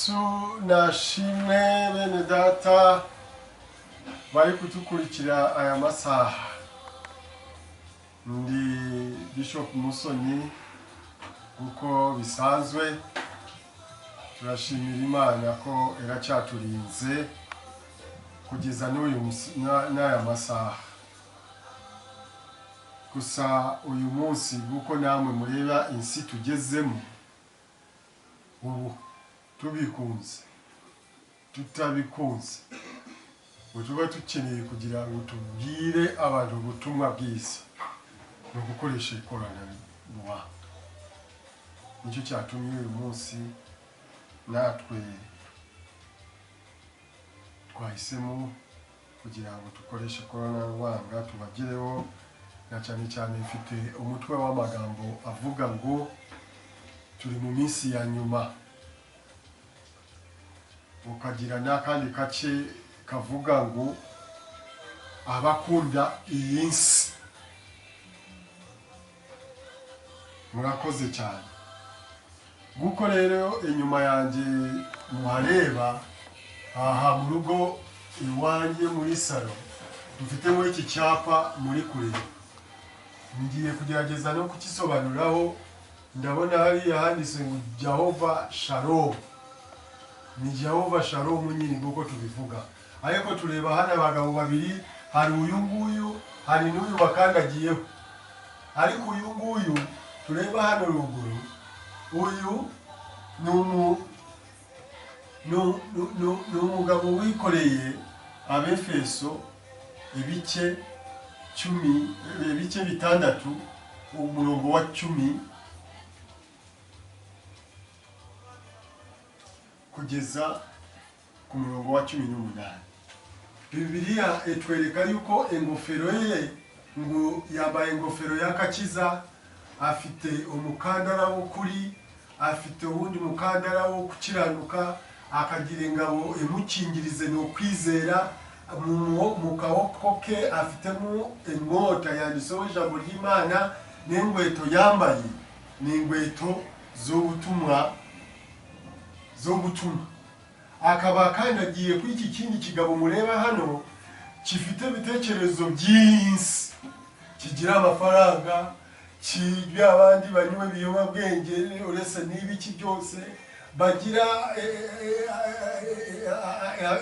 Yesu nashimwe bene data bari kutukurikira aya masaha. Ndi Bishop Musoni uko bisanzwe. Turashimira Imana ko iracyaturinze kugeza n'aya masaha. Gusa uyu munsi uko namwe mureba insi tugezemo, ubu tubikunze tutabikunze, tuba tukeneye kugira ngo tubwire abantu ubutumwa bwiza no gukoresha ikoranabuhanga. Nicyo cyatumye uyu munsi natwe twahisemo kugira ngo dukoreshe ikoranabuhanga tubagireho, na cyane cyane mfite umutwe w'amagambo avuga ngo turi mu minsi ya nyuma. Ukagira n'akandi kace kavuga ngo abakunda iyi nsi. Murakoze cyane. Guko rero inyuma yanjye muhareba aha mu rugo iwanjye muri salo dufitemo iki cyapa muri kureba. Ngiye kugerageza no kukisobanuraho. Ndabona hari handitse ngo Jehova Shalom. Ni Jehova Shalom nyine nguko tubivuga. Ariko tureba hano abagabo babiri, hari uyu nguyu, hari n'uyu bakandagiyeho. Ariko uyu nguyu tureba hano ruguru, uyu ni umugabo wikoreye Abefeso ibice 10, ibice 6, umurongo wa 10 kugeza ku murongo wa 18. Bibiliya etwereka yuko ingofero ye ngo yambaye ingofero y'akakiza, afite umukandara w'ukuri, afite uwundi mukandara wo gukiranuka, akagira ingabo imukingirize no kwizera. Mu kaboko ke afitemo inkota yanditseho ijambo ry'Imana, n'ingweto yambaye ni ingweto z'ubutumwa. Akaba kandagiye kuri iki kindi kigabo mureba hano, kifite ibitekerezo byinsi, kigira amafaranga, kigira abandi banywe biyobabwenge uretse n'ibiki byose, bagira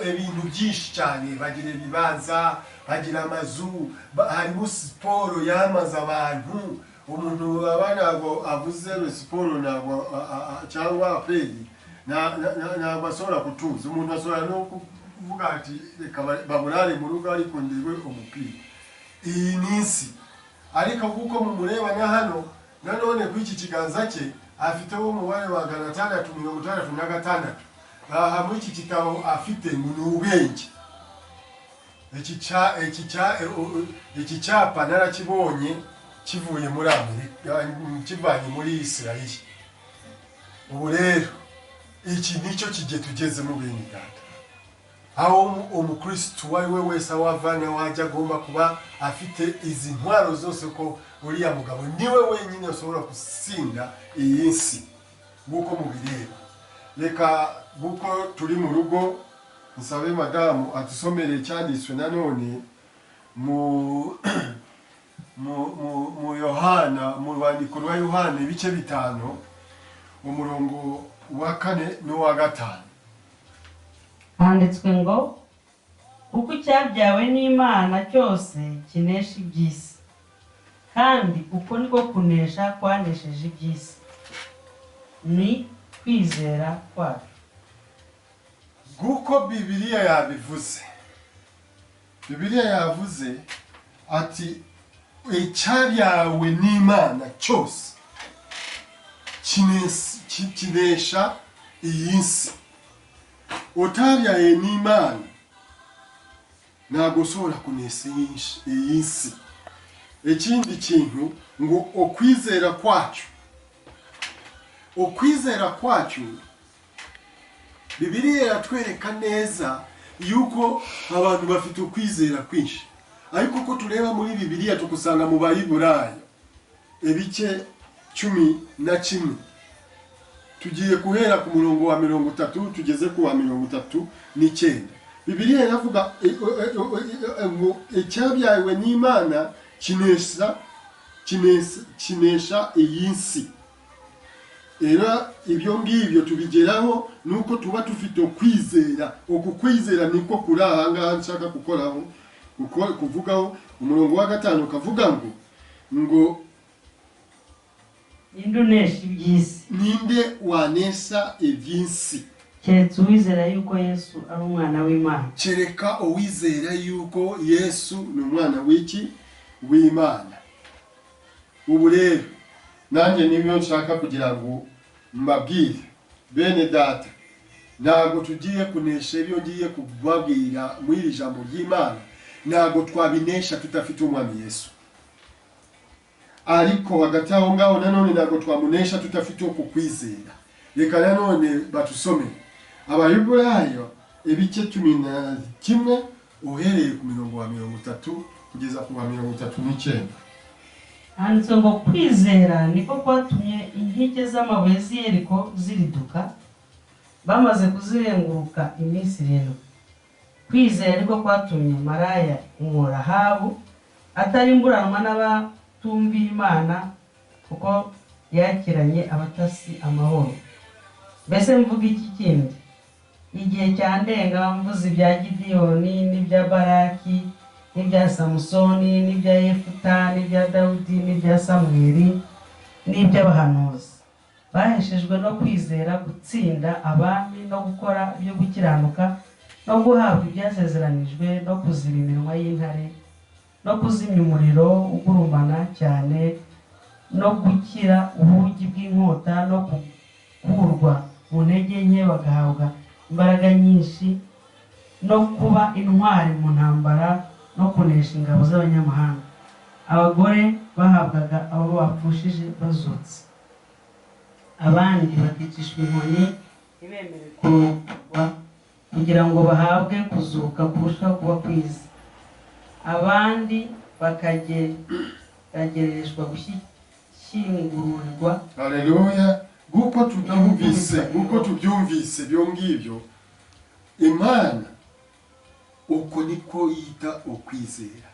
ibintu byinshi cyane, bagira ibibanza, bagira amazu, harimo siporo yamaza abantu. Umuntu ntabwo avuze siporo ntabwo cyangwa apeli ntabwo asobora kutuza. Umuntu asobora no kuvuga ati reka baburare mu rugo ariko ndiwe umupira. Iyi ni isi. Ariko kuko mumureba na hano, nanone ku iki kiganza cye afiteho umubare wa 666. Aha muri iki kitabo afite mu ubwenge. Iki cyapa narakibonye kivuye muri Amerika, kivanye muri Israeli. Ubu rero iki nicyo kige tugeze mu bene data, aho umukristo we wese wavana wajya agomba kuba afite izi ntwaro zose, ko uriya mugabo niwe wenyine ushobora gusinda iyi nsi nguko mubireba. Reka guko turi mu rugo, nsabe madamu atusomere cyanditswe nanone mu Yohana, mu rwandiko rwa Yohana ibice 5 umurongo wa 4 n'uwa 5. Handitswe ngo uko icyabyawe n'Imana cyose kinesha iby'isi, kandi uko niko kunesha kwanesheje iby'isi, ni kwizera kwacu. Guko Bibiliya yabivuze. Bibiliya yavuze ati icyabyawe n'Imana cyose kinesha iyi nsi. Utabyaye n'Imana ntabwo ushobora kunesha iyi nsi. Ikindi kintu ngo ukwizera kwacu, Bibiliya yatwereka neza yuko abantu bafite ukwizera kwinshi. Ariko ko tureba muri Bibiliya tukusanga mu Baheburayo ibice 11 tugiye guhera ku murongo wa 30 tugeze ku wa 39. Bibiliya iravuga ngo icyabyawe n'Imana kinesha iyi nsi. Era ibyo ngibyo tubigeraho nuko tuba tufite kwizera. Uku kwizera niko kuri ahanga nshaka gukoraho kuvugaho. Umurongo wa 5 kavuga ngo indunesha iby'isi, ninde wanesha iby'isi? keretse uwizera yuko Yesu ari umwana w'Imana. Kereka uwizera yuko Yesu ni umwana w'Imana. Ubu rero nanjye nibyo nshaka kugira ngo mbabwire bene data, ntabwo tugiye kunesha ibyo ngiye kubabwira muri iri jambo ry'Imana, ntabwo twabinesha tutafite umwami Yesu. Ariko hagati aho ngaho nanone ntabwo twamunesha tutafite uko kwizera. Reka nanone batusome Abayiburayo ibice 11 uhereye ku mirongo wa 30 kugeza ku wa 39. Handitse ngo kwizera niko kwatumye inkike z'amabuye z'i Yeriko ziriduka bamaze kuzirenguruka iminsi 7. Kwizera niko kwatumye maraya Rahabu atarimburanwa n'abatumviye Imana, kuko yakiranye abatasi amahoro. Mbese mvuga iki kindi? Igihe cyandenga mvuze ibya Gideyoni n'ibya Baraki n'ibya Samusoni n'ibya Yefuta n'ibya Dawudi n'ibya Samweli n'iby'abahanuzi baheshejwe no kwizera gutsinda abami no gukora ibyo gukiranuka no guhabwa ibyasezeranijwe no kuziba iminwa y'intare no kuzimya umuriro ugurumana cyane no gukira ubugi bw'inkota no gukurwa mu ntege nke bagahabwa imbaraga nyinshi no kuba intwari mu ntambara no kunesha ingabo z'abanyamahanga. Abagore bahabwaga abo bapfushije bazutse, abandi bakicishwa inkoni ntibemerewe kurongorwa kugira ngo bahabwe kuzuka kurushaho kuba kwiza. Abandi bakagerereshwa gushyingurirwa. Haleluya. Guko tubyumvise byo ngibyo, Imana uko niko yita ukwizera.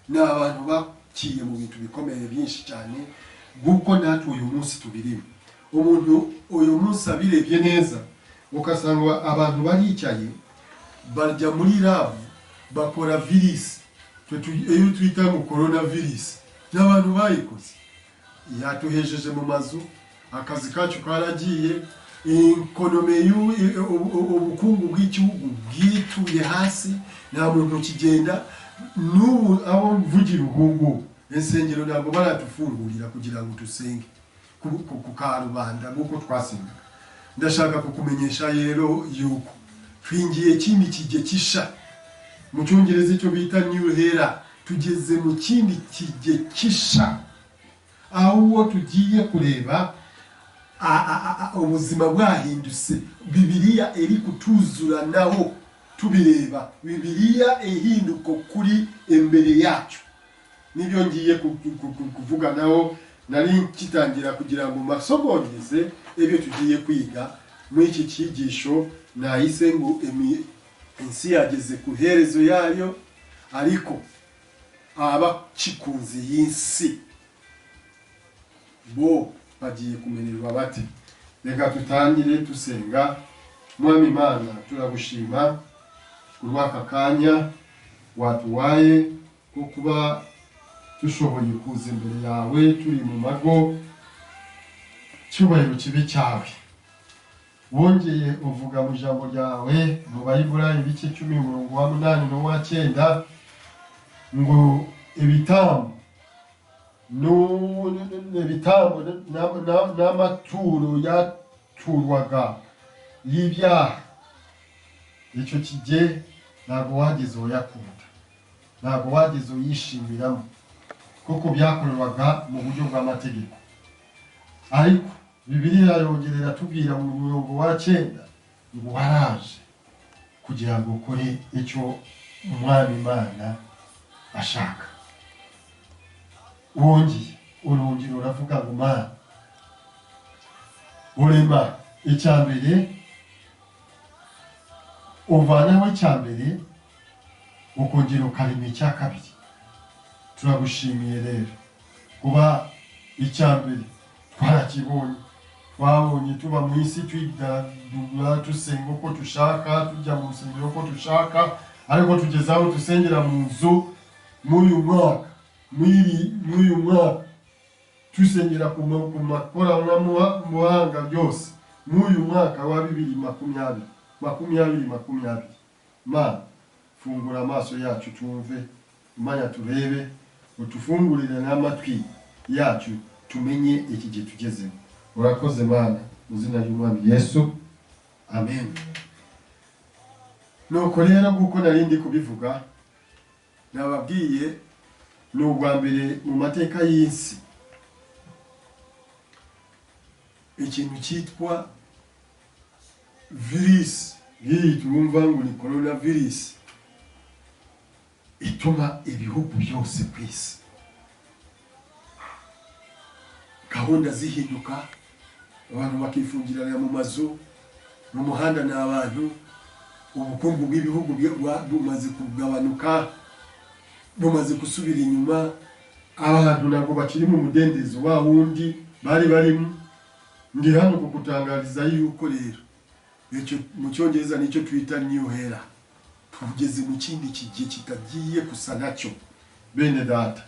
Ni abantu bakiye mu bintu bikomeye byinshi cyane, guko natwe uyu munsi tubirimo. Umuntu uyu munsi abirebye neza ukasanga abantu baricaye barya muri lab bakora virus, iyo twita ngo coronavirus, n'abantu bayikoze yatuhejeje mu mazu, akazi kacu karagiye, ekonomi ubukungu bw'igihugu bwituye hasi, nta muntu kigenda. N'ubu abo mvugira ubungu insengero ntabwo baratufungurira kugira ngo dusenge ku karubanda nk'uko twasengaga. Ndashaka kukumenyesha rero yuko twingiye kindi kige kisha, mu cyongereza icyo bita new era. Tugeze mu kindi kige kisha, aho tugiye kureba ubuzima bwahindutse. Bibiliya iri kutuzura naho tubireba. Bibiliya ihinduka kuri imbere yacu. Nibyo ngiye kuvuga naho nari kitangira kugira ngo masogongeze ibyo tugiye kwiga muri iki cyigisho. Nahise ngo insi yageze ku herezo yayo, ariko abakikunze y'insi bo bagiye kumererwa bate. Reka tutangire tusenga. Mwami Imana, turagushima kuri aka kanya watuwaye ko kuba dushoboye kuza imbere yawe turi mu mago. Cyubahiro kibi cyawe. Wongeye uvuga mu ijambo ryawe mu Bayiburayo ibice 10:8 no wa 9 ngo ibitambo n'amaturo yaturwaga y'ibyaha, icyo kige ntabwo wageze uyakunda, ntabwo wageze uyishimiramo, kuko byakorerwaga mu buryo bw'amategeko. Ariko Bibiliya yongerera tubwira mu murongo wa 9 ngo waraje kugira ngo ukore icyo umwami Imana ashaka. Urongera uravuga ngo Mana urema icyambere uvanaho icyambere ukongera ukarema icya kabiri. Turagushimiye rero kuba icyambere twarakibonye, twabonye tuba mu isi twidadura dusenga uko dushaka, tujya mu rusengero uko dushaka, ariko tugeze aho dusengera mu nzu n'uyu mwaka tusengera ku makoranabuhanga byose n'uyu mwaka wa 2020. Mana, fungura amaso yacu tumve, umanya turebe, utufungurire n'amatwi yacu tumenye iki gihe tugezemo. Urakoze Mana, mu izina ry'Umwami Yesu, amen. Nuko rero kuko narindi kubivuga, nababwiye ni ubwa mbere mu mateka y'isi ikintu cyitwa virus, iyi turumva ngo ni coronavirus, ituma ibihugu byose ku isi gahunda zihinduka, abantu bakifungirana mu mazu, mu muhanda n'abantu, ubukungu bw'ibihugu bumaze kugabanuka, bumaze gusubira inyuma, abantu ntabwo bakiri mu mudendezo wa wundi bari barimo. Ndi hano kukutangariza yuko rero icyo mu cyongereza nicyo twita new era, tugeze mu kindi kigihe kitagiye gusa nacyo. Bene data,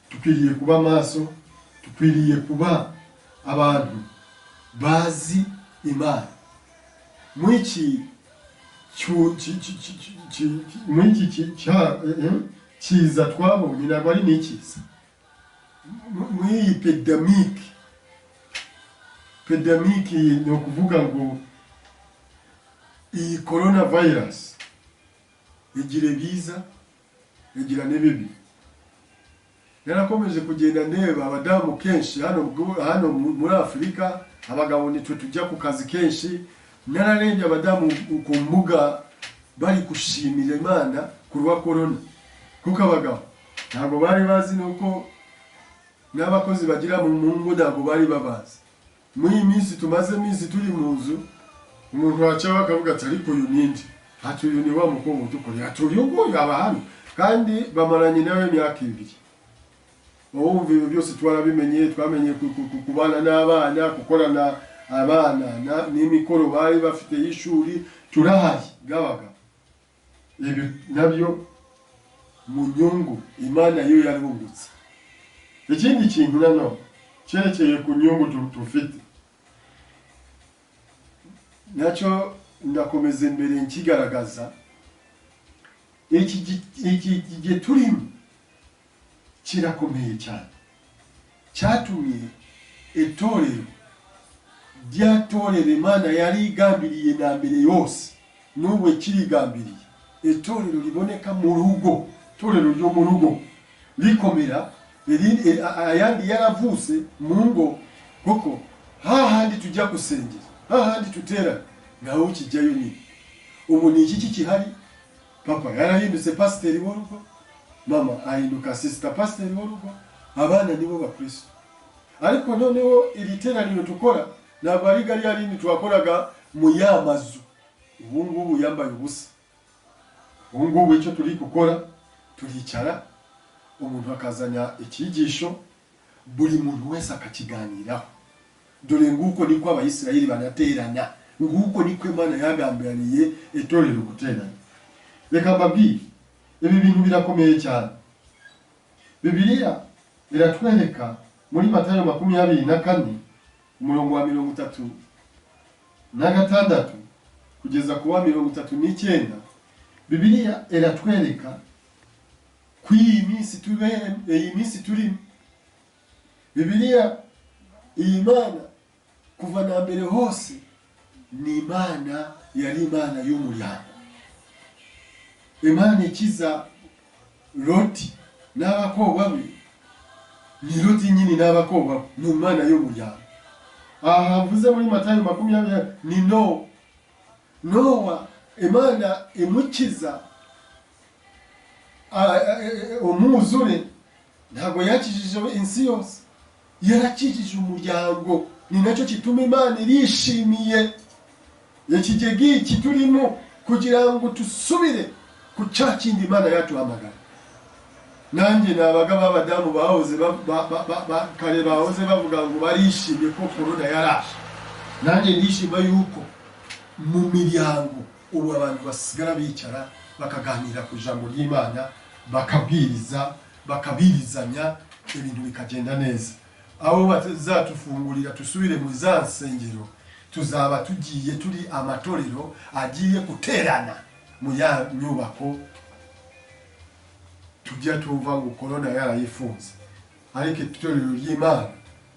tukwiriye kuba maso, tukwiriye kuba abantu bazi Imana. Mwiki kiza twabonye ntabwo ari n'ikiza. Mw'iyi pedamiki ni ukuvuga ngo iyi coronavirus igira biza, igira n'ibibi. Yarakomeje kugenda ndeba abadamu kenshi hano muri Afurika, abagabo nitwe tujya ku kazi kenshi, nararebye abadamu ku mbuga bari gushimira Imana kurwa corona, kuko abagabo ntabwo bari bazi nuko n'abakozi bagira mu mungu ntabwo bari babazi. Muri minsi tumaze minsi turi mu nzu, umuntu wacaho akavuga ati ariko uyu nindi, ati uyu ni wa mukobwa utukora, ati uyu nguyu aba hano, kandi bamaranye nawe imyaka 2. Wumva ibyo byose twarabimenye, twamenye kubana n'abana, gukorana abana n'imikoro bari bafite y'ishuri, turahari gabaga. Ibi nabyo mu nyungu Imana yo yarungutse. Ikindi kintu nanone cyerekeye ku nyungu tufite, nacyo ndakomeza mbere nkigaragaza, iki gihe turimo kirakomeye cyane, cyatumye itorero ryatorera Imana yari igambiriye na mbere yose n'ubu kirigambiriye, itorero riboneka mu rugo, itorero ryo mu rugo rikomera, ayandi yaravuse mu ngo, kuko hahandi tujya gusengera, hahandi tutera naho kijyayo ni. Ubu ni iki kihari? Papa yarahindutse pasiteri w'urugo, mama ahinduka sister pasiteri w'urugo, abana nibo bakristo. Ariko noneho iri teraniro tukora ntabwo ari gari yarindi twakoraga mu yamazu. Ubu ngubu yambaye ubusa. Ubu ngubu icyo turi gukora, turicara, umuntu akazanya ikigisho, buri muntu wese akakiganiraho. Dore nguko niko abayisiraheli banaterana, nguko niko Imana yagambiriye itorero guterana. Reka mbabwire, ibi bintu birakomeye cyane. Bibiliya iratwereka muri Matayo 24 umurongo wa 36 kugeza ku wa 39, Bibiliya iratwereka ku iyi minsi turimo. Bibiliya, iyi Imana kuva na mbere hose ni Imana yari Imana y'umuryango. Imana ikiza Loti n'abakobwa be, ni Loti nyine n'abakobwa, ni Imana y'umuryango. Aha mvuze muri Matayo 20 ni Nowa, Imana imukiza umwuzure, ntabwo yakijije insi yose, yarakijije umuryango. Ni nacyo kituma Imana irishimiye ekigegi iki turimo kugira ngo tusubire ku cya kindi Imana yatuhamagara. Nanjye nabaga b'abadamu bahoze kare bahoze bavuga ngo barishimye ko korona yarashe. Nanjye ndishima yuko mu miryango ubu abantu basigara bicara bakaganira ku ijambo ry'Imana, bakabwiriza, bakabirizanya, ibintu bikagenda neza. Abo bazatufungurira tusubire mu za nsengero, tuzaba tugiye turi amatorero agiye guterana mu ya nyubako tujya tuva ngo korona yarayifunze. Ariko itorero ry'Imana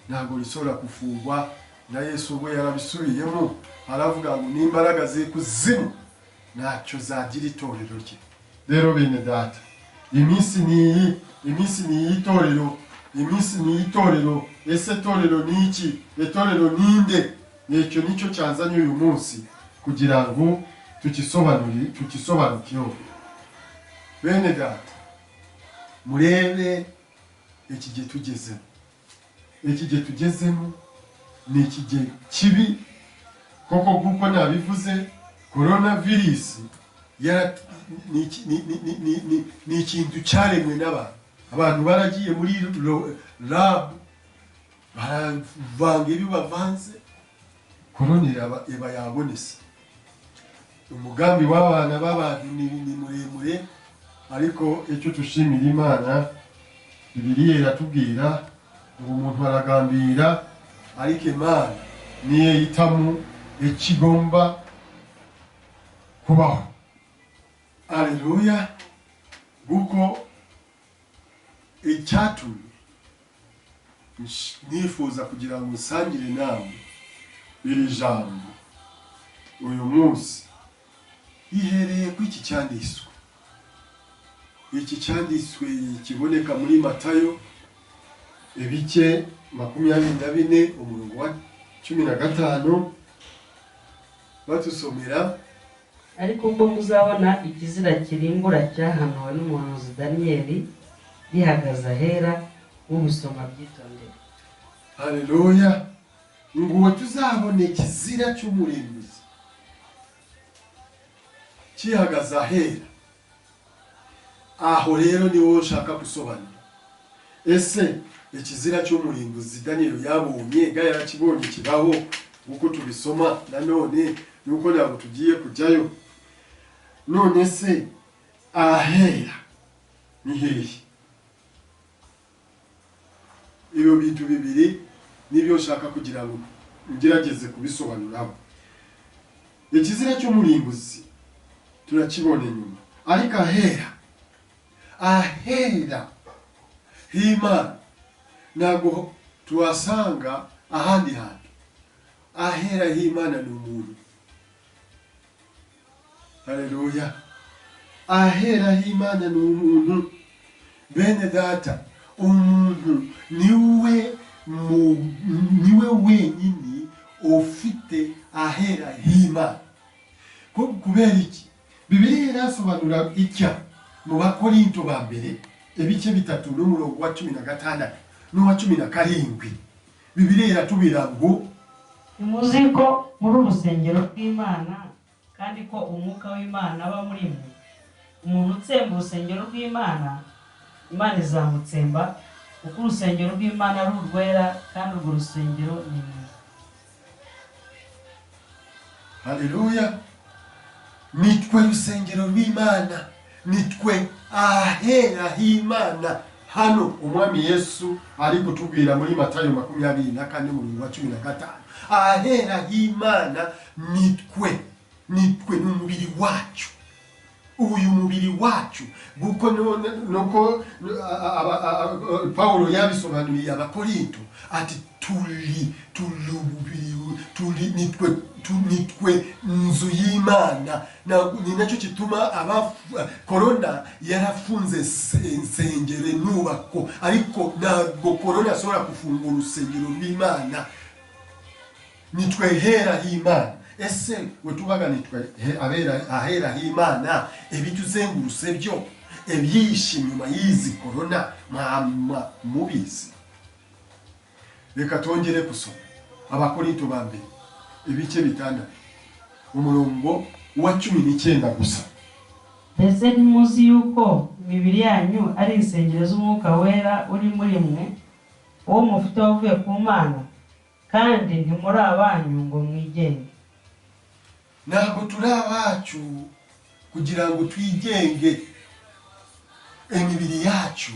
ntabwo risora kufungwa, na Yesu ubwo yarabisubiyemo aravuga ngo n'imbaraga z'ikuzimu ntacyo zagira itorero rye. Rero bene data, iminsi ni itorero. Ese itorero ni iki? Itorero ninde? Nicyo nicyo cyanzanye uyu munsi kugira ngo tukisobanukireho. Bene data, murebe iki gihe tugezemo. Iki gihe tugezemo ni iki gihe kibi koko, kuko nabivuze coronavirus ni ikintu cyaremwe n'abantu. Abantu baragiye muri lab baravanga ibi bavanze, korona iba yabonetse. Umugambi w'abana b'abantu ni muremure, ariko icyo tushimira Imana, Bibiliya iratubwira ngo umuntu aragambira, ariko Imana niyo yitamu ikigomba kubaho. Haleluya! Kuko icyatumye nifuza kugira ngo nsangire nawe iri jambo uyu munsi, ihereye ku iki cyanditswe. Iki cyanditswe kiboneka muri Matayo ibice 24 umurongo wa 15, batusomera. ariko ubwo muzabona ikizira kirimbura cyahanuwe n'umuhanuzi Daniyeli gihagaze ahera, mubisoma byitondere. Haleluya! Ngo tuzabone ikizira cy'umurimbuzi kihagaze ahera. Aho rero ni wowe ushaka gusobanura. Ese ikizira cy'umurimbuzi Daniyeli yabonye, ga yarakibonye kibaho uko tubisoma nanone, nuko ntabwo tugiye kujyayo. None se ahera ni hehe? Ibyo bintu bibiri nibyo ushaka kugira ngo ngerageze kubisobanuraho. Ikizira cy'umurimbuzi turakibona nyuma, ariko ahera h'Imana ntabwo tuhasanga ahandi hantu. Ahera h'Imana ni umuntu. Haleluya! Ahera h'Imana ni umuntu. Bene data, umuntu niwe wenyine ufite ahera h'Imana. Kubera iki? Bibiliya irasobanura icya mu Bakorinto ba mbere ibice 3 n'umurongo wa 16 n'uwa 17. Bibiliya iratubwira ngo Nimuzi ko muri urusengero rw'Imana, kandi ko umwuka w'Imana aba muri mwe. Umuntu utsemba urusengero rw'Imana, Imana izamutsemba, kuko urusengero rw'Imana ari urwera, kandi urwo rusengero ni mwe. Haleluya! Nitwe urusengero rw'Imana, nitwe ahera h'Imana. Hano umwami Yesu ari kutubwira muri Matayo 24 umurongo wa 15. Ahera h'Imana nitwe n'umubiri wacu. Uyu mubiri wacu, kuko nuko Paulo yabisobanuriye Abakorinto ati nitwe nzu y'Imana. Ni nacyo kituma korona yarafunze insengero n'ubako, ariko ntabwo korona ashobora gufungura urusengero rw'Imana. Nitwe hera h'Imana. Ese wetubaga nitwe ahera h'Imana, ebituzenguruse byo ebyishe nyuma y'izi korona mubizi. Reka tongere kusoma Abakorinto ba mbere ibice 6 umurongo wa 19 gusa. Mbese ntimuzi yuko imibiri yanyu ari insengero z'umwuka wera uri muri mwe, uwo mufite wavuye ku Mana, kandi ntimuri abanyu ngo mwigenge. Ntabwo turi abacu kugira ngo twigenge. Emibiri yacu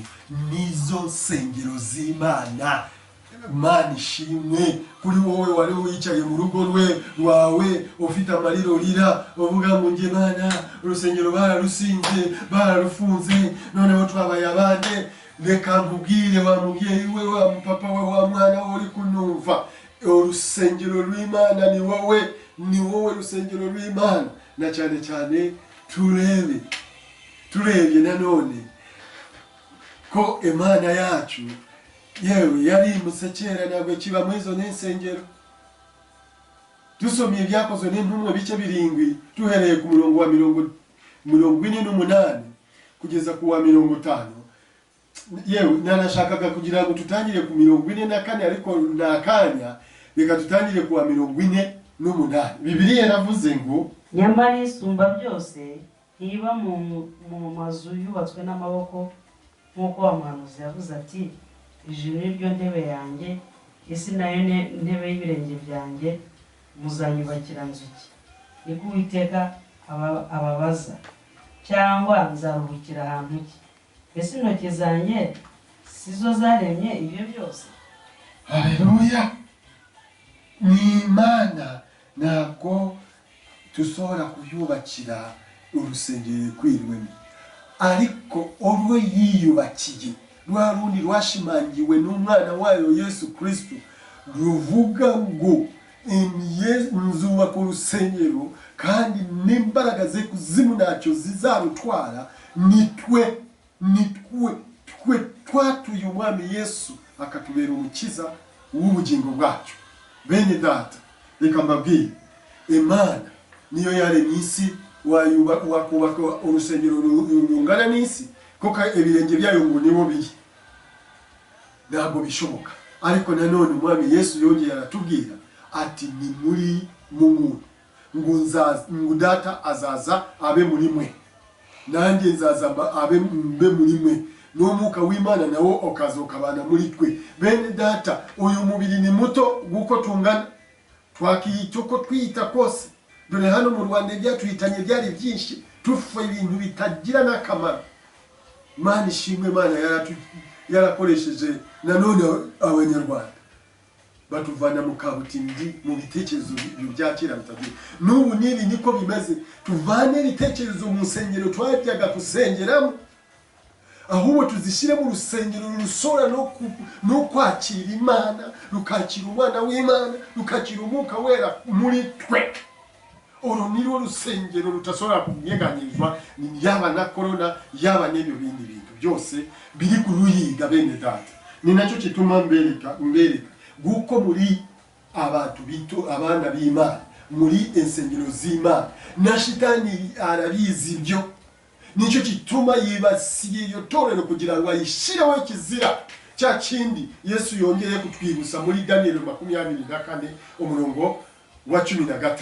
nizo nsengero z'Imana. Mana ishimwe kuri wowe wari wicaye mu rugo rwawe ufite amariro rira uvuga ngo nge Mana urusengero bararusinze bararufunze noneho twabaye abande. Reka nkubwire wa mubyeyi we wa papa we wa mwana we uri kunumva, urusengero rw'Imana ni wowe rusengero rw'Imana. Na cyane cyane turebye nanone ko Imana yacu yewe yarimutse kera ntabwo kiba muri izo nsengero. Dusomye ibyakozwe n'intumwa bice 7 tuhereye ku murongo wa 48 kugeza ku wa 50. Yewe nanashakaga kugira ngo tutangire ku 44 ariko nakanya reka tutangire ku wa 48. Bibiliya yaravuze ngo nyamara isumba byose ntiba mu mazu yubatswe n'amaboko, nk'uko umuhanuzi yavuze ati ijuru ni ryo ntebe yanjye, isi nayo ntebe y'ibirenge byanjye, muzanyubakira nzu ki? Niko Uwiteka ababaza, cyangwa nzaruhukira ahantu ki? Mbese intoki zanjye sizo zaremye ibyo byose? Haleluya! Ni Imana, ntabwo tushobora kuyubakira urusengero kwirwemo, ariko urwo yiyubakiye rwa rundi rwashimangiwe n'umwana wayo Yesu Kristo ruvuga ngo nzubaka urusengero kandi n'imbaraga ze kuzimu ntacyo zizarutwara. Nitwe twatuye umwami Yesu akatubera umukiza w'ubugingo bwacu. Bene data, reka mbabwire, Imana niyo yaremye isi, wakubaka urusengero rungana n'isi kuko ibirenge byayo ngo nibo biri? Ntabwo bishoboka. Ariko nanone umwami Yesu yongeye aratubwira ati ni muri mu muntu ngo data azaza abe muri mwe, nanjye nzaza abe muri mwe, n'umwuka w'Imana nawo okazoka abana muri twe. Bene data, uyu mubiri ni muto guko tungana, twakiyita uko twiyita kose. Dore hano mu Rwanda byatuhitanye byari byinshi, tufa ibintu bitagira n'akamaro. Mana ishimwe, Mana yarakoresheje nanone abanyarwanda batuvana mu kabutindi mu bitekerezo bya kera bitagira. N'ubu nibi niko bimeze, tuvane ibitekerezo mu nsengero twajyaga kusengeramo, ahubwo tuzishyire mu rusengero rusora no kwakira Imana, rukakira umwana w'Imana, rukakira umwuka wera muri twe. Uru nirwo rusengero rutasora kunyeganyizwa, yaba na corona yaba n'ibyo bindi bintu byose biri kuruhiga. Bene data, ni nacyo kituma mbereka guko muri abantu bito abana b'Imana, muri insengero z'Imana, na shitani arabizi ibyo. Nicyo kituma yibasiye iyo torero kugira ngo ayishireho ikizira cya kindi Yesu yongeye kutwibusa muri Daniel 24 umurongo wa 15.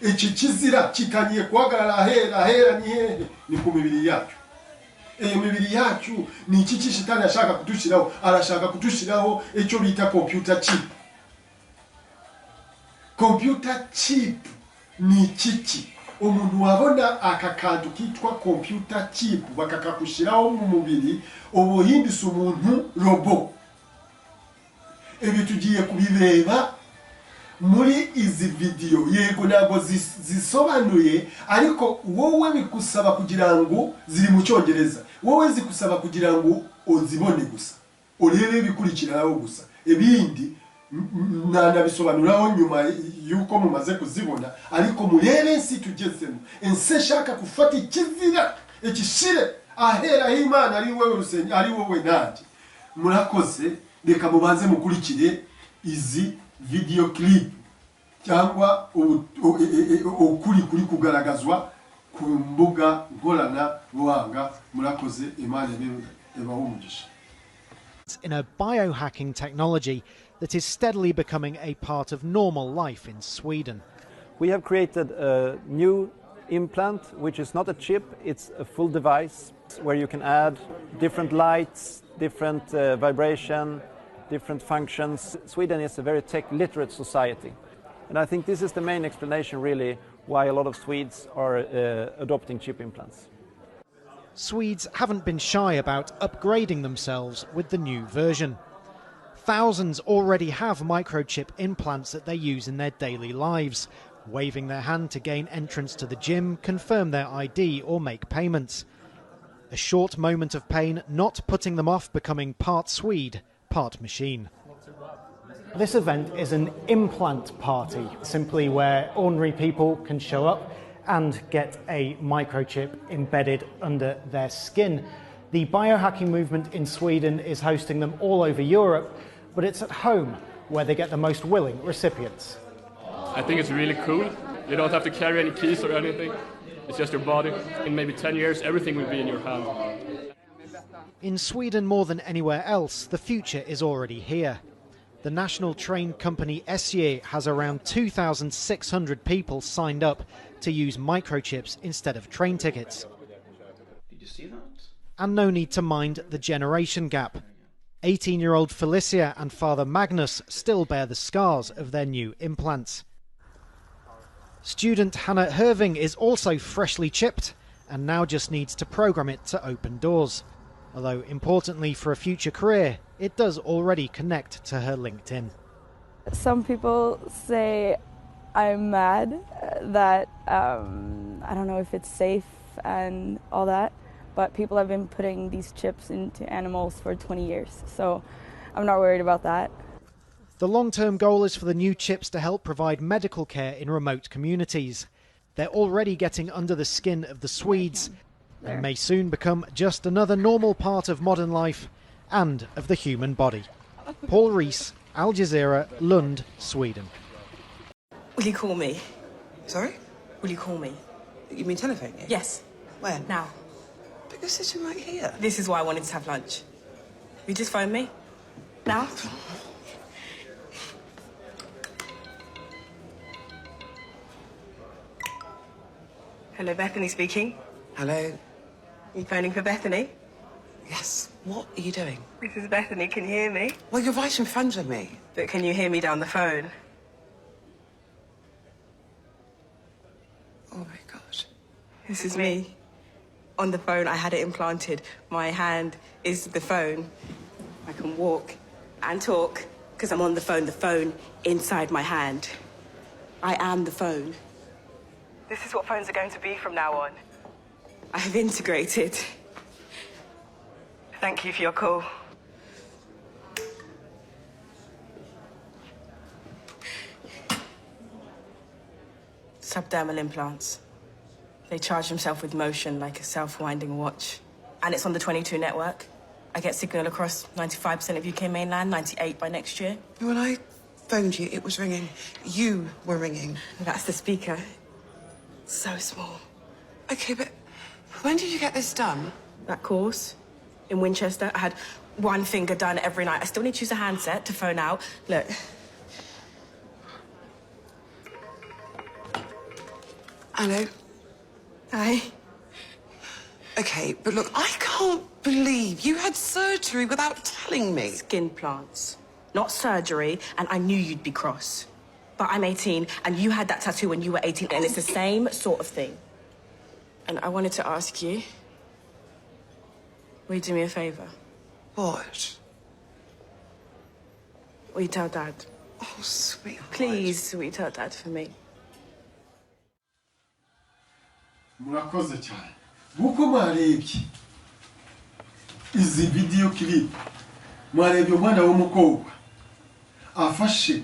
Iki kizira kitaniye kuhagarara ahera ni hehe? Ni ku mibiri yacu. Mibiri yacu ni iki shitani ashaka kudushiraho? Arashaka kudushiraho icyo bita computer chip. Computer chip ni kiki? Umuntu wabona akakantu kitwa computer chip bakakakushiraho mu mubiri, ubuhindise umuntu robo. Ibi tugiye kubireba muri izi video. Yego ntabwo zisobanuye, ariko wowe bikusaba kugira ngo ziri mu Cyongereza, wowe zikusaba kugira ngo uzibone gusa, urebe bikurikiraho gusa. Ibindi nabisobanuraho nyuma yuko mumaze kuzibona, ariko murebe nsi tugezemo. Ense shaka kufata ikizira ikishire ahera h'Imana ari wowe rusenge, ari wowe nanjye. Murakoze, reka mubanze mukurikire izi video clip cyangwa ukuri kugaragazwa ku mbuga nkorana buhanga. Murakoze, Imana ebaho umugisha. In a biohacking technology that is steadily becoming a part of normal life in Sweden. We have created a new implant, which is not a chip, it's a full device where you can add different lights, different vibration, different functions. Sweden is a very tech-literate society. And I think this is the main explanation, really, why a lot of Swedes are adopting chip implants. Swedes haven't been shy about upgrading themselves with the new version. Thousands already have microchip implants that they use in their daily lives, waving their hand to gain entrance to the gym, confirm their ID or make payments. A short moment of pain not putting them off becoming part Swede, part machine. This event is an implant party, simply where ordinary people can show up and get a microchip embedded under their skin. The biohacking movement in Sweden is hosting them all over Europe, but it's at home where they get the most willing recipients. I think it's really cool. You don't have to carry any keys or anything. It's just your body. In maybe 10 years, everything will be in your hand. In Sweden, more than anywhere else, the future is already here. The national train company SJ has around 2,600 people signed up to use microchips instead of train tickets. Did you see that? And no need to mind the generation gap. 18-year-old Felicia and father Magnus still bear the scars of their new implants. Student Hannah Herving is also freshly chipped and now just needs to program it to open doors. Although, importantly for a future career, it does already connect to her LinkedIn. Some people say I'm mad that I don't know if it's safe and all that, but people have been putting these chips into animals for 20 years, so I'm not worried about that. The long-term goal is for the new chips to help provide medical care in remote communities. They're already getting under the skin of the Swedes and may soon become just another normal part of modern life and of the human body. Paul Rees, Al Jazeera, Lund, Sweden. Will you call me? Sorry? Will you call me? You mean telephone you? Yes. When? Now. But you're sitting right here. This is why I wanted to have lunch. You just phone me. Now. Hello, Bethany speaking. Hello? You phoning for Bethany? Yes. What are you doing? This is Bethany, can you hear me? Well, you're right in front of me. But can you hear me down the phone? Oh my God. This is me. On the phone, I had it implanted. My hand is the phone. I can walk and talk because I'm on the phone inside my hand. I am the phone. This is what phones are going to be from now on. I have integrated. Thank you for your call. Subdermal implants. They charge themselves with motion like a self-winding watch. And it's on the 22 network. I get signal across 95% of UK mainland, 98 by next year. When I phoned you, it was ringing. You were ringing. That's the speaker. So small. Okay, but when did you get this done? That course in Winchester, I had one finger done every night. I still need to use a handset to phone out. Look. Hello? Hi. Okay, but look, I can't believe you had surgery without telling me. Skin plants, not surgery, and I knew you'd be cross. But I'm 18, and you had that tattoo when you were 18, and it's the same sort of thing. And I wanted to ask you, will you do me a favour? What? Will you tell Dad? Oh, sweetheart. Please, will you tell Dad for me? murakoze cyane nk'uko mwarebye izi video clip mwarebye umwana w'umukobwa afashe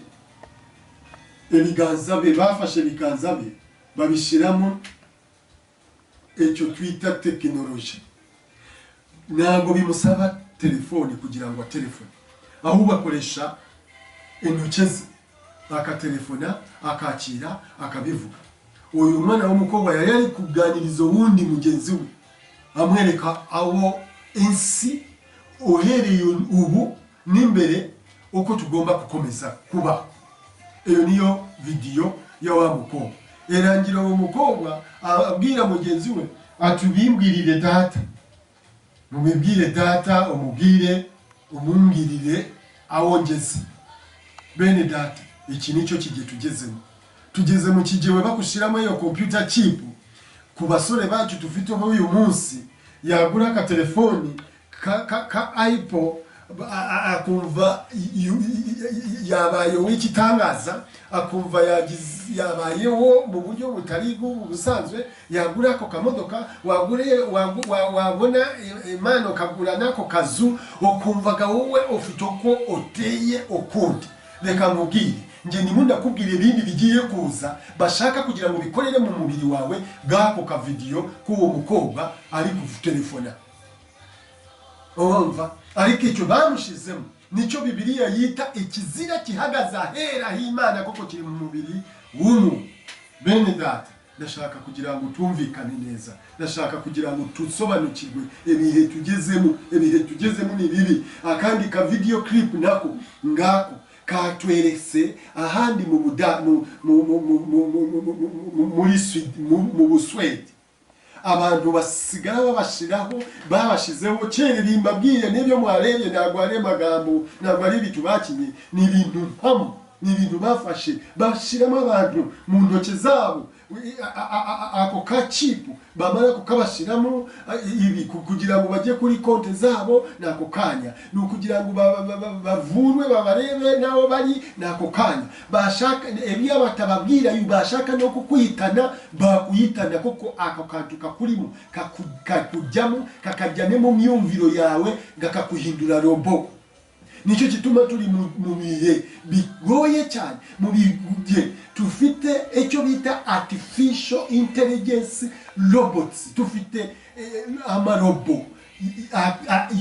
ibiganza be bafashe ibiganza be babishiramo icyo twita tekinoloji ntabwo bimusaba telefone kugira ngo telefone ahubwo akoresha intoki ze akatelefona akakira akabivuga uyu mwana w'umukobwa yari kuganiriza wundi mugenzi we amwereka aho insi uhereye ubu n'imbere uko tugomba gukomeza kuba iyo niyo video ya wa mukobwa erangira uwo mukobwa abwira mugenzi we atubimbwirire data mubibwire data umubwire umumbwirire awongeze bene data iki nicyo kigiye tugeze mu kigiwe bakushiramo iyo computer chip ku basore bacu tufite uyu munsi yagura ka telefoni ka iPhone akumva yabayeho ikitangaza akumva yabayeho mu buryo butari busanzwe yagura ako kamodoka wabona imana kagura nako kazu ukumvaga wowe ufite uko uteye ukundi reka nkubwire nge nimunda kubwira ibindi bigiye kuza bashaka kugira ngo bikorere mu mubiri wawe gako ka video k'uwo mukobwa ari ku telefona umva ariko icyo bamushizemo nico Bibiliya yita ikizira kihagaza hera h'Imana koko kiri mu mubiri w'umuntu bene data ndashaka kugira ngo tumvikane neza ndashaka kugira ngo tusobanukirwe ibihe tugezemo ni bibi akandi ka video clip nako ngako katwerese ahandi mu Buswede abantu basigara babashizeho cyeririmba bwiye nibyo mwarebye ntabwo ari magambo ntabwo ari bitu bakinye ni ibintu mpamo ni ibintu bafashe bashiramo abantu mu ntoke zabo ako kacipu bamara kukabashiramo ibi kugira ngo bajye kuri konte zabo nako kanya no kugira ngo bavunwe babarebe naho bari nako kanya bashaka ebiya batababwira yubashaka no kukwitana bakuyitana koko ako kantu kakurimo kakujyamo kakajyane mu myumviro yawe gakakuhindura robo nicyo kituma turi mu bihe bigoye cyane mu bihe tufite icyo bita artificial intelligence robots tufite amarobo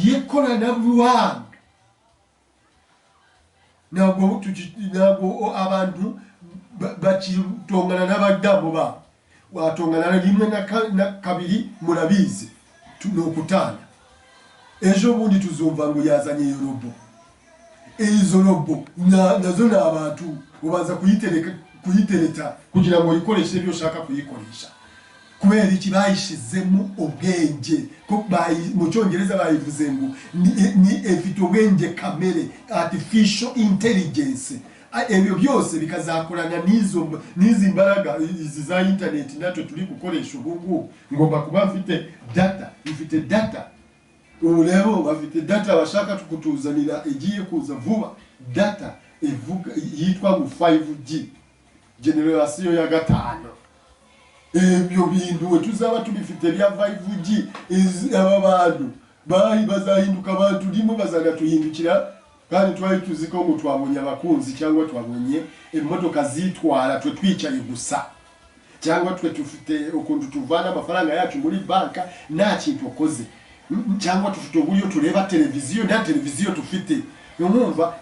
yekoranabuhanga ntabwo abantu bakitongana n'abadamu ba watongana rimwe na kabiri murabizi tunokutana ejo bundi tuzumva ngo yazanye iyo robo izo robo nazo ni abantu ubanza kuyitereta kugira ngo yikoreshe ibyo ushaka kuyikoresha kubera iki bayishizemo ubwenge ko mu cyongereza bayivuze ngo ni ifite ubwenge kamere artificial intelligence ebyo byose bikazakorana n'izi mbaraga izi za internet natwe turi gukoresha ubu ngomba kuba mfite data ubu rero bafite data bashaka kutuzanira igiye kuza vuba data ivuga yitwa mu 5G generation ya gatano ebyo bintu tuzaba tubifite bya 5G aba bantu bazahinduka abantu rimwe bazagatuhindukira kandi twari tuziko ngo twabonye abakunzi cyangwa twabonye imodoka zitwara twe twicaye gusa cyangwa twe tufite ukuntu tuvana amafaranga yacu muri banka nta kintu ukoze cyangwa tufite uburyo tureba televiziyo nta televiziyo tufite numva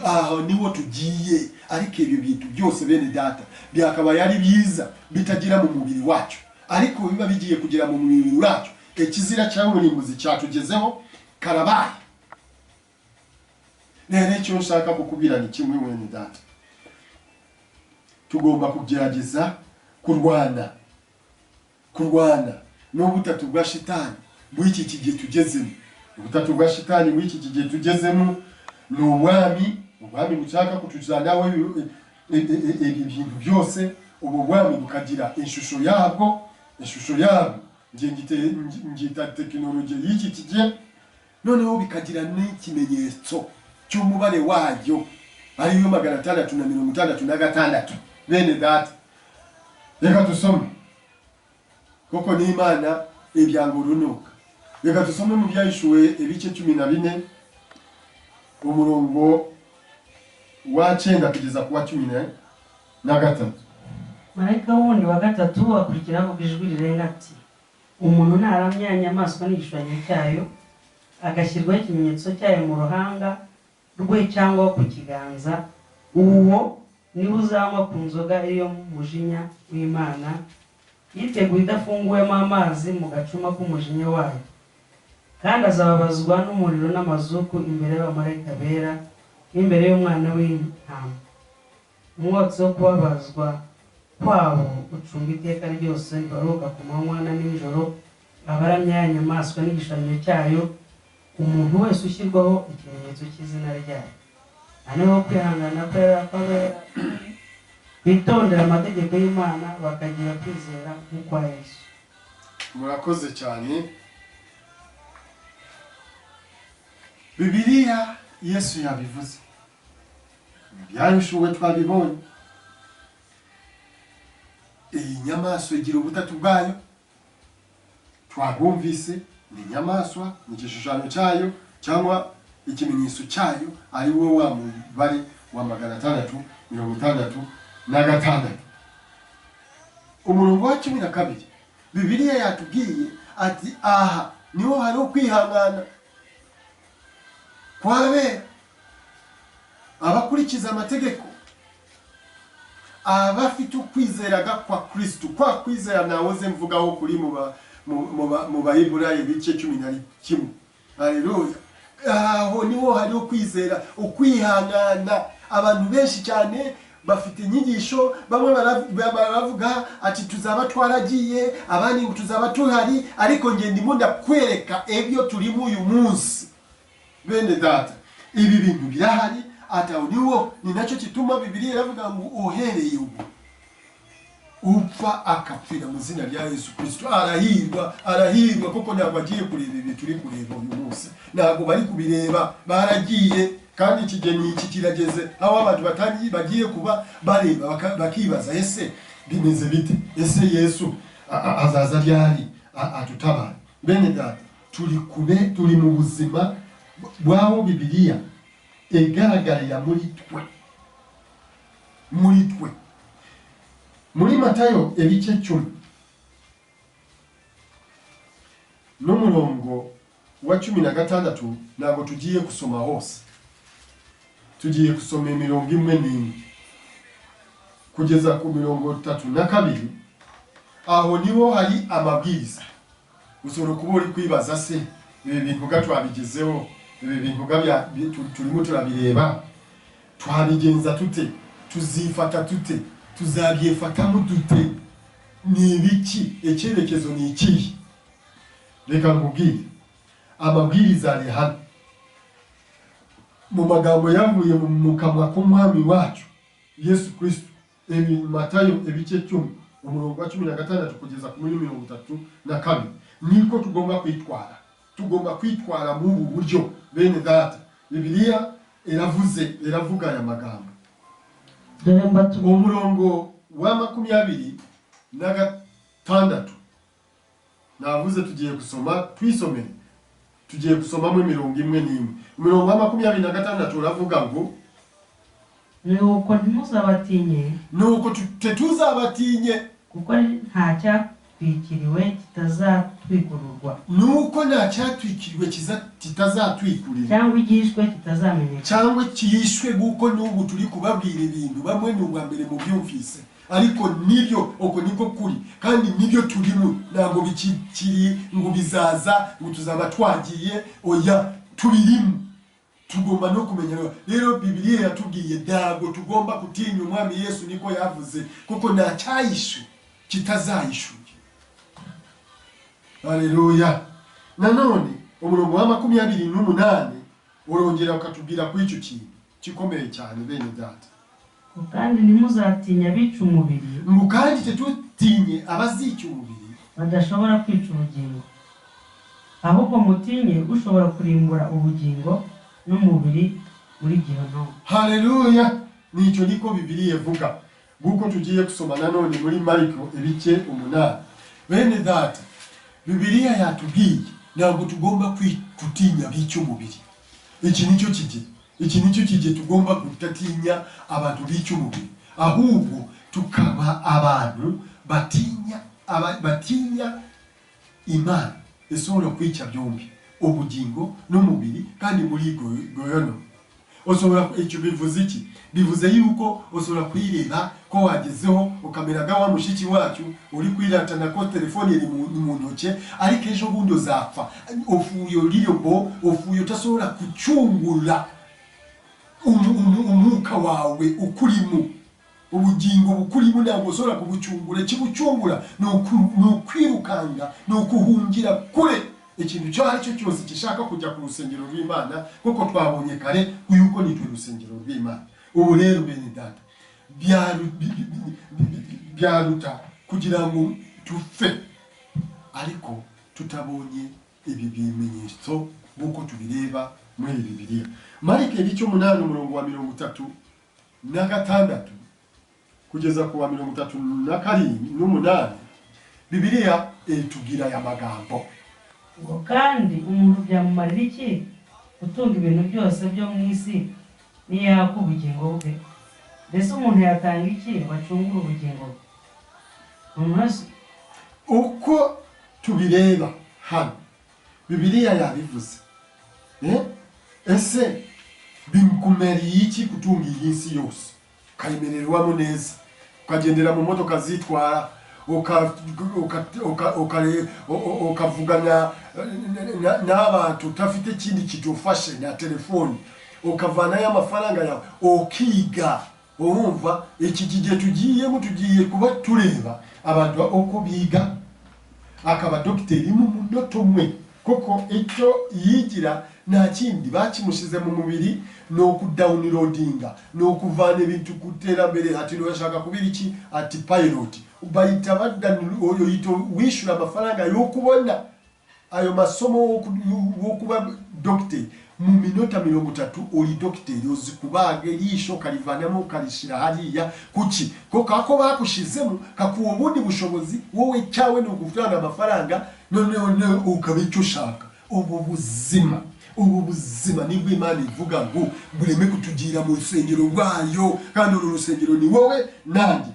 aho niwo tugiye ariko ibyo bintu byose bene data byakaba yari biza bitagira mu mubiri wacu ariko biba bigiye kugira mu mubiri wacu ikizira cyawe ni muzi cyatugezeho karabaye nene cyo nshaka kukubwira ni kimwe mwene data tugomba kugerageza kurwana n'ubutatu bwa shitani bw'iki kigihe tugezemo ubutatu bwa shitani bw'iki kigihe tugezemo ni ubwami bushaka kutuzanaho ibintu byose ubu bwami bukagira ishusho yabwo ngita tekinoloji y'iki kigihe noneho bikagira n'ikimenyetso cy'umubare wayo ariyo 666 bene data reka dusome koko ni Imana ibyango runuka reka dusome mu byahishuwe ibice 14 umurongo wa 9 kugeza ku wa 13 marayika wundi wa gatatu akurikiraho ijwi rirenga ati umuntu naramya inyamaswa n'igishushanyo cyayo agashyirwaho ikimenyetso cyayo mu ruhanga rwe cyangwa ku kiganza uwo niwe uzanywa ku nzoga iyo mujinya w'Imana yiteguye idafunguwemo amazi mu gacuma k'umujinya wayo kandi azababazwa n'umuriro n'amazuku imbere y'abamarayika bera n'imbere y'umwana w'intama umwotsi wo kubabazwa kwabo gucunga iteka ryose baruhuka ku manywa na nijoro, abaramya ya nyamaswa n'igishushanyo cyayo, umuntu wese ushyirwaho ikimenyetso cy'izina ryayo. Hano kwihangana kw'abera bitondera amategeko y'Imana bakagira kwizera nk'ukwa Yesu. Murakoze cyane. Bibiliya Yesu yabivuze, byarushuwe twabibonye. Iyi nyamaswa igira ubutatu bwayo, twabumvise. Ni inyamaswa, ni igishushanyo cyayo cyangwa ikimenyetso cyayo, ari wo wa mubare wa 666. Umurongo wa 12 Bibiliya yatubwiye ati aha niho hari ukwihangana kw'abera, abakurikiza amategeko, abafite ukwizeraga kwa Kristo. Kwa kwizera nawoze mvugaho kuri mu Baheburayo ibice 11. Haleluya. Aho niho hari ukwizera, ukwihangana. Abantu benshi cyane bafite inyigisho, bamwe baravuga ati tuzaba twaragiye, abandi ngo tuzaba tuhari, ariko nge ndimo ndakwereka ebyo turimo uyu munsi. Bene data, ibi bintu byahari, ataho niwo ni nacyo kituma Bibiliya iravuga ngo uhereye ubu upfa akapfira mu zina rya Yesu Kristo arahirwa kuko ntabwo agiye kureba ibi turi kureba uyu munsi, ntabwo bari kubireba, baragiye. Kandi ikigeni iki kirageze aho abantu batangiye bagiye kuba bareba bakibaza, ese bimeze bite? Ese Yesu azaza ryari atutabara? Bene data, turi mu buzima bwaho Bibiliya igaragarira muri twe. Muri Matayo ibice 10 n'umurongo wa 16, ntabwo tugiye gusoma hose, tugiye gusoma imirongo imwe n'imwe kugeza ku mirongo 32. Aho niho hari amabwiriza. Usoro kuba uri kwibaza, se ibi bintu gatwabigezeho, ibi bintu turimo turabireba, twabigenza tute? Tuzifata tute? Tuzabyefatamo dute? Ni ibiki? Icyerekezo ni ikihe? Reka nkubwire, amabwiriza ari hano mu magambo yavuye mu kanwa k'umwami wacu Yesu Kristo. Matayo ibice 10 umurongo wa 16 kugeza ku 32. Niko tugomba kwitwara. Tugomba kwitwara mu ubu buryo. Bene data, Bibiliya iravuga aya magambo. Umurongo wa 26 navuze tugiye gusoma, twisome. Tugiye gusomamo imirongo imwe n'imwe. Umurongo wa 26 uravuga ngo nuko ntimuzabatinye, nuko tuzabatinye, kuko nta cyatwikiriwe kitazatwikururwa, nuko nta cyatwikiriwe kitazatwikurira, cyangwa igishwe kitazamenyekana, cyangwa kiyishwe. Guko n'ubu turi kubabwira ibintu bamwe n'ubwa mbere mu byumvise, ariko nibyo uko niko kuri, kandi nibyo turimo. Ntabwo bikiri ngo bizaza ngo tuzaba twagiye, oya, tubirimo. Tugomba no kumenya. Rero Bibiliya yatubwiye ntabwo tugomba gutinya umwami Yesu, niko yavuze, kuko nta cyayishu kitazayishuye. Haleluya. Nanone umurongo wa 28 urongera ukatubwira ku icyo kintu gikomeye cyane. Bene data, kandi ntimuzatinya abica umubiri, ngo kandi tutinye abazica umubiri badashobora kwica ubugingo, ahubwo mutinye ushobora kurimbura ubugingo n'umubiri muri Gehinomu. Haleluya. Nicyo niko Bibiliya ivuga. Guko tugiye gusoma nanone muri Mariko ibice 8. Bene data, Bibiliya yatubwiye ntabwo tugomba kutinya bica umubiri. Iki nicyo kije tugomba kutatinya abantu bica umubiri, ahubwo tukaba abantu batinya Imana isobora kwica byombi, ubugingo n'umubiri, kandi muri Gehinomu. Usobora icyo bivuze iki? Bivuze yuko usobora kwireba ko wagezeho ukameraga wa mushiki wacu uri kwiratana ko telefone iri mu ntoke, ariko ejo bundi uzapfa. Ufuyo utasobora kucungura umwuka wawe ukurimo. ubugingo bukuri ntabwo ushobora kubucungura. Kibucungura ni ukwirukanga, ni ukuhungira kure ikintu cyo ari cyo cyose gishaka kujya ku rusengero rw'Imana, kuko twabonye kare yuko ni urusengero rw'Imana. Ubu rero bene data byaruta kugira ngo tufe ariko tutabonye ibi bimenyetso nk'uko tubireba muri Bibiliya. Mariko 8:36 kugeza ku 38 Bibiliya itubwira aya magambo ngo kandi umuntu byamumarira iki gutunga ibintu byose byo mu isi niyaka ubugingo bwe? Mbese umuntu yatanga iki bacungura ubugingo bwe? Uko tubireba hano Bibiliya yabivuze, ese bimkumeriye iki gutunga iyi isi yose, ukayimererwamo neza, ukagendera mu modoka zitwara, ukavugana n'abantu utafite ikindi kitufashe na telefoni, ukavanayo amafaranga yawe, ukiga? Urumva iki gihe tugiye kuba tureba abantu uko biga, akaba dogiteri mu munota umwe, kuko icyo yigira nta kindi bakimushize mu mubiri, no kudownloadinga, no kuvana ibintu kuterambere. Ati urashaka kubira iki? Ati pilot. Ubayita badaniro yito wishura amafaranga yo kubona ayo masomo wo kuba doctor mu minota 30 uri doctor uzi kubaga yisho kalivanamo kalishira hariya kuki ko kako bakushizemo kakuwa ubundi bushobozi wowe cyawe no gufranga amafaranga none ukabicyo shaka. Ubu buzima nibwo Imana ivuga ngo bureme kutugira mu rusengero rwayo, kandi uru rusengero ni wowe nanjye,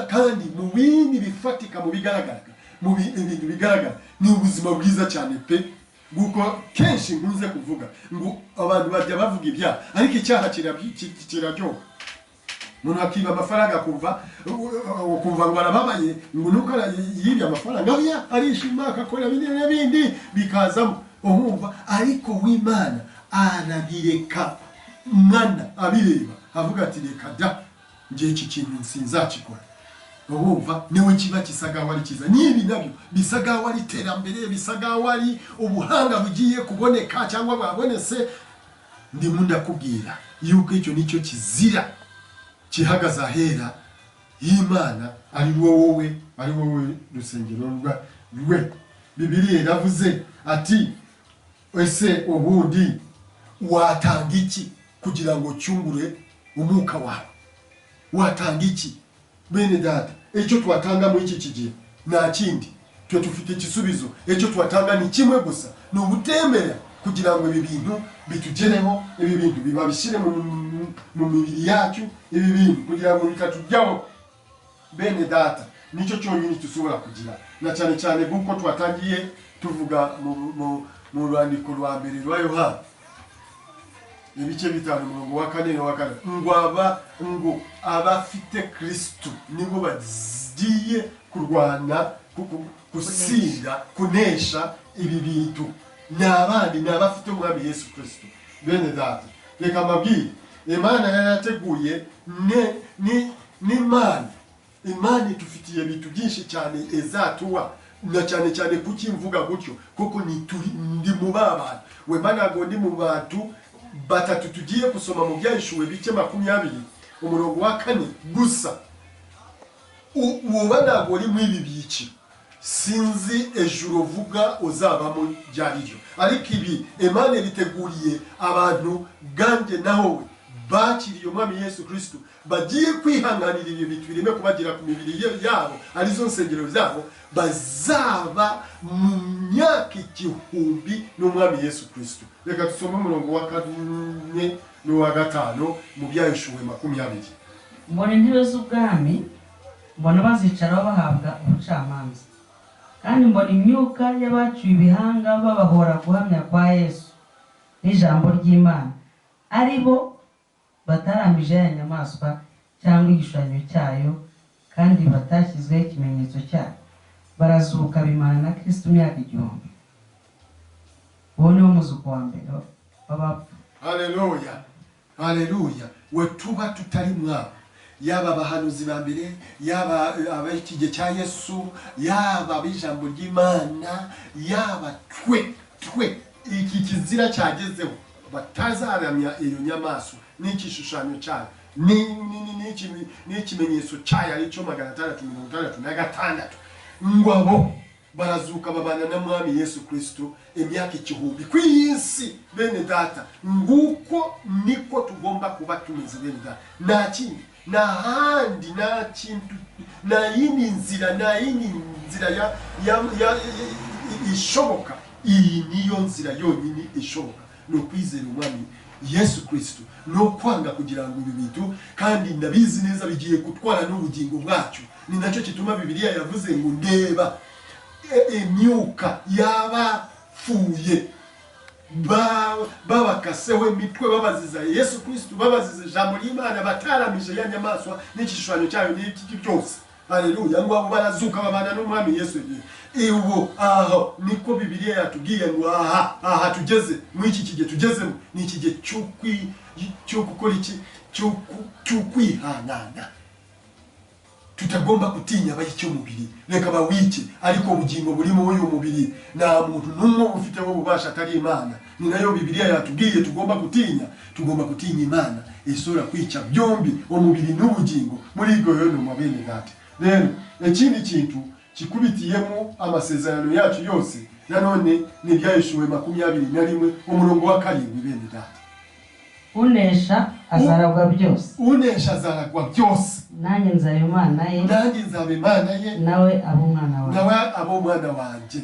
kandi mu bindi bifatika, mu bigaragara, mu bintu bigaragara ni ubuzima bwiza cyane pe. Guko kenshi nkunze kuvuga ngo abantu bajya bavuga ibya, ariko icyaha kiraryoha. Umuntu akiba amafaranga kumva ngo arababaye, ngo nuko yibye amafaranga oya arishima akakora ibindi bikazamo, umva. Ariko w'Imana arabireka, mwana abireba avuga ati reka da ngiye iki kintu sinzakikora. Urumva niwe kiba kisaga wari kiza, nibi nabyo bisaga wari terambere, bisaga wari ubuhanga bugiye kuboneka cyangwa babonese. Ndimo ndakubwira yuko icyo nicyo kizira kihagaza hera y'Imana, ari wowe rusengero rwe. Bibiliya iravuze ati ese ubundi watanga iki kugira ngo cyungure umwuka wawe? Watanga iki bene data? Icyo twatanga muri iki kigihe nta kindi, twe tufite igisubizo. Icyo twatanga ni kimwe gusa, ni ubutemera kugira ngo ibi bintu bitugereho, ibi bintu bibabishire mu mibiri yacu, ibi bintu kugira ngo bitatujyaho bene data. Nicyo cyonyine tusubira kugira, na cyane cyane kuko twatangiye tuvuga mu rwandiko rwa mbere rwa Yohana ibice 5:4 ngo abafite Kristo nibo bagiye kurwana kusinda kunesha ibi bintu, n'abandi n'abafite umwami Yesu Kristo. Bene data reka mabwire, Imana yarateguye Imana tufitiye bitu byinshi cyane ezatuwa, na cyane kuki mvuga gutyo kuko ndi mu babana we banago ndi mu batu batatu tugiye kusoma mu byayishuwe bice 20 umurongo wa 4 gusa. Uwo banago uri mu ibi bici sinzi ejuru vuga uzabamo byaryo, ariko ibi Imana biteguriye abantu gange naho bakiriye umwami Yesu Kristo, bagiye kwihanganira ibi bitu bireme kubagira ku mibiri yabo, arizo nsengero zabo, bazaba mu myaka 1000 n'umwami Yesu Kristo. Reka tusome umurongo wa 4 n'uwa 5 mu byayishuwe 20. Mbona intebe z'ubwami, mbona bazicaraho bahabwa ubucamanza, kandi mbona imyuka y'abaciye ibihanga babahora guhamya kwa Yesu n'ijambo ry'Imana, ari bo bataramije ya nyamaswa cyangwa igishushanyo cyayo, kandi batashyizweho ikimenyetso cyayo. Barazuka bimana na Kristo imyaka 1000. Uwo ni wo muzuko wa mbere w'abapfu. Haleluya, haleluya. We tuba tutari mwabo yaba abahanuzi ba mbere, yaba ab'iki gihe cya Yesu, yaba ab'ijambo ry'Imana, yaba twe iki kizira cyagezeho batazaramya iyo nyamaswa n'ikishushanyo cyayo n'ikimenyetso cyayo ari cyo 666 ngo abo barazuka babana na mwami Yesu Kristo emyaka 1000 ku isi. Bene data, nguko niko tugomba kuba tumeze bene data. Nta kindi, nta handi, nta kintu, nta yindi nzira ya ishoboka. Iyi niyo nzira yonyine ishoboka, no kwizera umwami Yesu Kristo, no kwanga kugira ngo ibi bintu, kandi ndabizi neza bigiye gutwara n'ubugingo bwacu. Ni nacyo kituma Bibiliya yavuze ngo ndeba imyuka y'abapfuye babakaseho imitwe babaziza Yesu Kristo, babaziza ijambo ry'Imana, bataramije ya nyamaswa n'igishushanyo cyayo n'iki byose. Haleluya, ngo abo barazuka babana n'umwami Yesu. Iwo aho niko Bibiliya yatubwiye ngo aha tugeze mu iki kige tugezemo, ni ikige cyo gukora iki, cyo kwihangana. Tutagomba kutinya abayicyo mubiri, reka bawike, ariko ubugingo buri mu uyu mubiri nta muntu n'umwe ufite wo bubasha atari Imana. Ni nayo Bibiliya yatubwiye tugomba kutinya Imana isura kwica byombi, umubiri n'ubugingo muri goyo no mabene data. Rero ikindi kintu kikubitiyemo amasezerano yacu yose nanone ni ibyayishuwe 21 umurongo wa 7 bene data. Unesha azaragwa byose. Unesha azaragwa byose. Nanjye nzabe Imana ye. Nawe abo mwana wanje.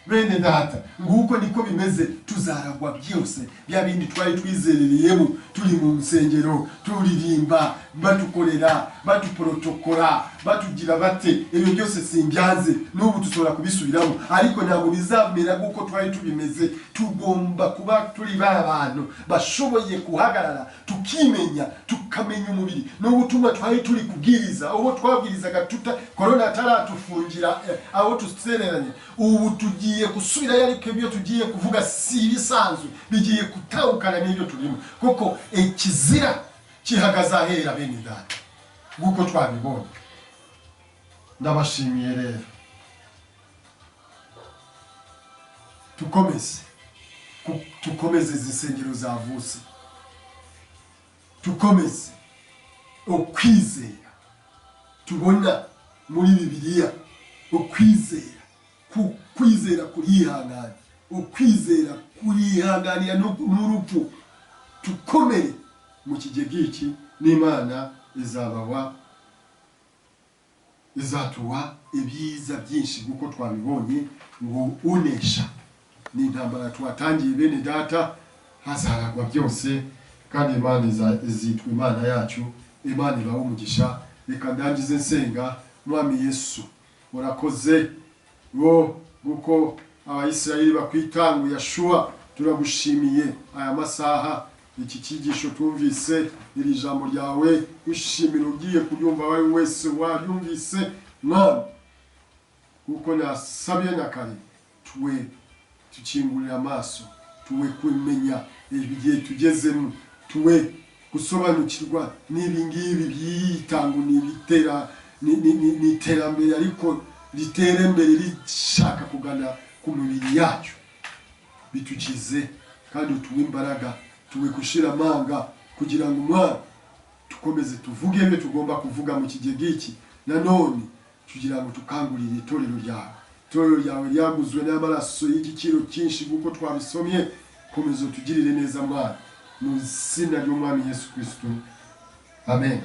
Bene data, nguko niko bimeze, tuzaragwa byose. Bya bindi twari twizerereyemo, turi mu nsengero, turirimba, batukorera, batuprotokora, batugira bate, ibyo byose simbyanze, n'ubu tuzora kubisubiramo, ariko ntabwo bizamera guko twari tubimeze. Tugomba kuba turi abantu bashoboye kuhagarara, tukimenya, tukamenya umubiri. N'ubutuma twari turi kubwiriza, uwo twabwirizaga corona ataratufungira aho tusereranye, ubu tugiye gusubira yariko ibyo tugiye kuvuga si bisanzwe, bigiye kutawukana n'ibyo turimo, kuko ikizira kihagaza ahera bene data, guko twabibonye. Ndabashimiye rero, tukomeze zisengero zavuse, tukomeze ukwizera tubona muri Bibiliya, ukwizera kurihangana, ukwizera kurihanganira n'urupfu. Tukomere mu kigegiki n'Imana izatuwa ibyiza byinshi guko twabibonye. Ngo unesha ni intambara twatangiye bene data, hazaragwa byose, kandi Imana izitwa Imana yacu. Imana ibaho umugisha. Reka ndangize nsenga. Mwami Yesu, urakoze wo guko Abayisiraheli bakwitangu Yashua, turagushimiye aya masaha, iki cyigisho tumvise, iri jambo ryawe ushimira ugiye kuryumva wawe wese waryumvise. Mwami, kuko nasabye nakare, tuwe tukingurira amaso, tuwe kumenya ibigiye tugezemo, tuwe gusobanukirwa n'ibingibi byitangu n'iterambere, ariko ritere imbere rishaka kugana ku mibiri yacu. Bitukize kandi utuwe imbaraga, tuwe gushira amanga, kugira ngo Mwana tukomeze tuvuge ibyo tugomba kuvuga mu kigegiki. Nanone kugira ngo tukangurire itorero ryawe ryaguzwe n'amaraso y'igiciro cyinshi kuko twabisomye. Komeza tugirire neza Mwana, mu izina ry'Umwami Yesu Kristo. Amen.